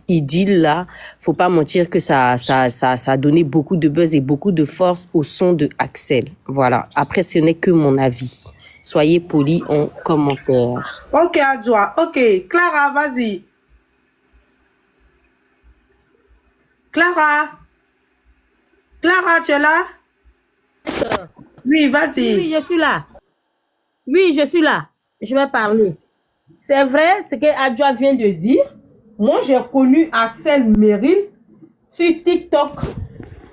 idylle là, faut pas mentir que ça a donné beaucoup de buzz et beaucoup de force au son de Axel. Voilà. Après, ce n'est que mon avis. Soyez polis en commentaire. Ok, Adjoa. Ok, Clara, vas-y. Clara, tu es là? Oui, vas-y. Oui, je suis là. Oui, je suis là. Je vais parler. C'est vrai ce que Adjoa vient de dire. Moi, j'ai connu Axel Meryl sur TikTok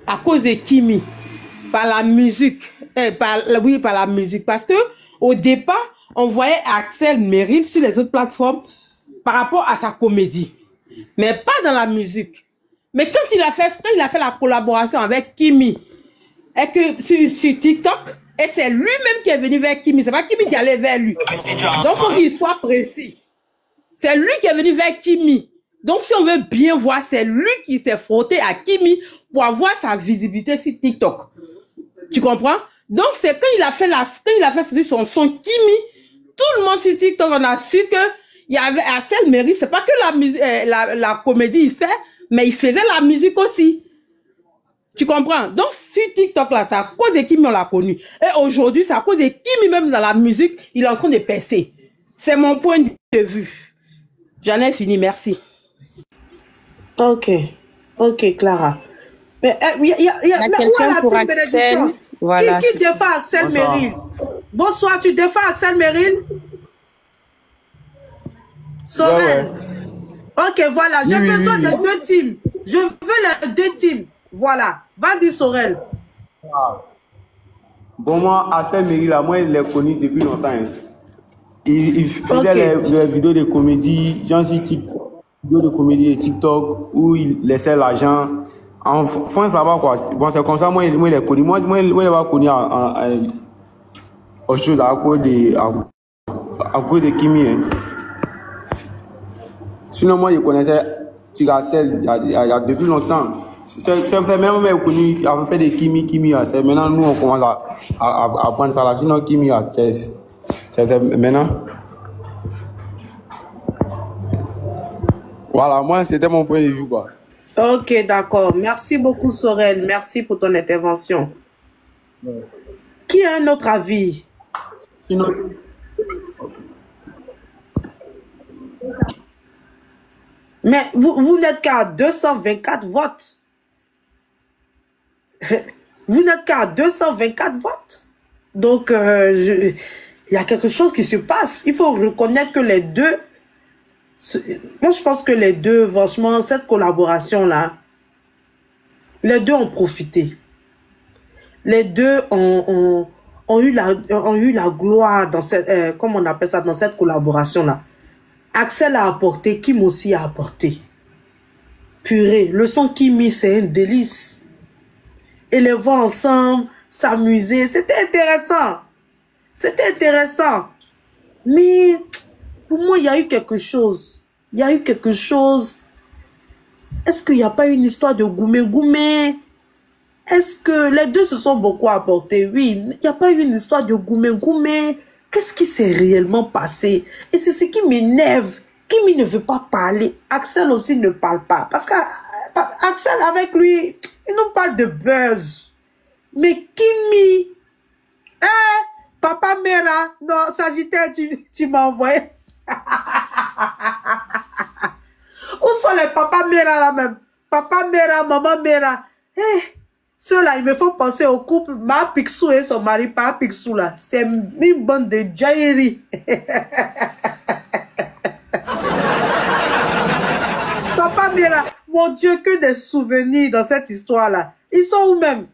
à cause de Kimi. Par la musique. Par la musique. Parce que au départ, on voyait Axel Meryl sur les autres plateformes par rapport à sa comédie. Mais pas dans la musique. Mais quand il a fait la collaboration avec Kimi, et que sur TikTok, et c'est lui-même qui est venu vers Kimi, c'est pas Kimi qui allait vers lui. Donc, il faut qu'il soit précis. C'est lui qui est venu vers Kimi. Donc, si on veut bien voir, c'est lui qui s'est frotté à Kimi pour avoir sa visibilité sur TikTok. Tu comprends? Donc, c'est quand il a fait sortir son son Kimi, tout le monde sur TikTok, on a su que il y avait Axel Meryl, c'est pas que la musique, la comédie il fait, mais il faisait la musique aussi. Tu comprends? Donc, sur TikTok, là, c'est à cause de Kimi, on l'a connu. Et aujourd'hui, c'est à cause de Kimi, même dans la musique, il est en train de percer. C'est mon point de vue. J'en ai fini, merci. Ok, Clara. Mais il y a quelqu'un pour Axel. Voilà. Qui défend Axel Meryl? Bonsoir, tu défends Axel Meryl? Sorel. Ok, voilà, j'ai besoin de deux teams. Je veux les deux teams. Voilà. Vas-y, Sorel. Bon, moi, Axel Meryl, là, moi, il l'ai connu depuis longtemps. Hein. Il faisait les vidéos de comédie, genre vidéos de comédie et TikTok, où il laissait l'argent. En France, là-bas, quoi. Bon, c'est comme ça, moi, il est connu. Moi, il est connu autre chose à cause de Kimi. Hein. Sinon, moi, je connaissais Axel il y a depuis longtemps. C'est fait même connu, il a fait des Kimi. Maintenant, nous, on commence à prendre ça là. Sinon, Kimi, c'est maintenant. Voilà, moi, c'était mon point de vue, quoi. Ok, d'accord. Merci beaucoup, Sorel. Merci pour ton intervention. Ouais. Qui a un autre avis? Sinon... Mais vous n'êtes qu'à 224 votes. Vous n'êtes qu'à 224 votes. Donc, il y a quelque chose qui se passe. Il faut reconnaître que les deux... Moi, je pense que les deux, franchement, cette collaboration-là, les deux ont profité. Les deux ont eu la gloire dans cette, comment on appelle ça, dans cette collaboration-là. Axel a apporté, Kim aussi a apporté. Purée, le son Kimi, c'est un délice. Et les voir ensemble, s'amuser, c'était intéressant. C'était intéressant. Mais... pour moi, il y a eu quelque chose. Il y a eu quelque chose. Est-ce qu'il n'y a pas une histoire de goumé-goumé? Est-ce que les deux se sont beaucoup apportés? Oui, il n'y a pas eu une histoire de goumé-goumé. Qu'est-ce qui s'est réellement passé? Et c'est ce qui m'énerve. Kimi ne veut pas parler. Axel aussi ne parle pas. Parce qu'Axel, avec lui, il nous parle de buzz. Mais Kimi... Papa Mera, non, Sagittaire, tu m'as envoyé. Où sont les Papa Mera là même? Papa Mera, Maman Mera. Ceux-là, il me faut penser au couple Ma Picsou et son mari, Pa Picsou là. C'est une bande de jaillerie. Papa Mera, mon Dieu, que des souvenirs dans cette histoire là. Ils sont où même?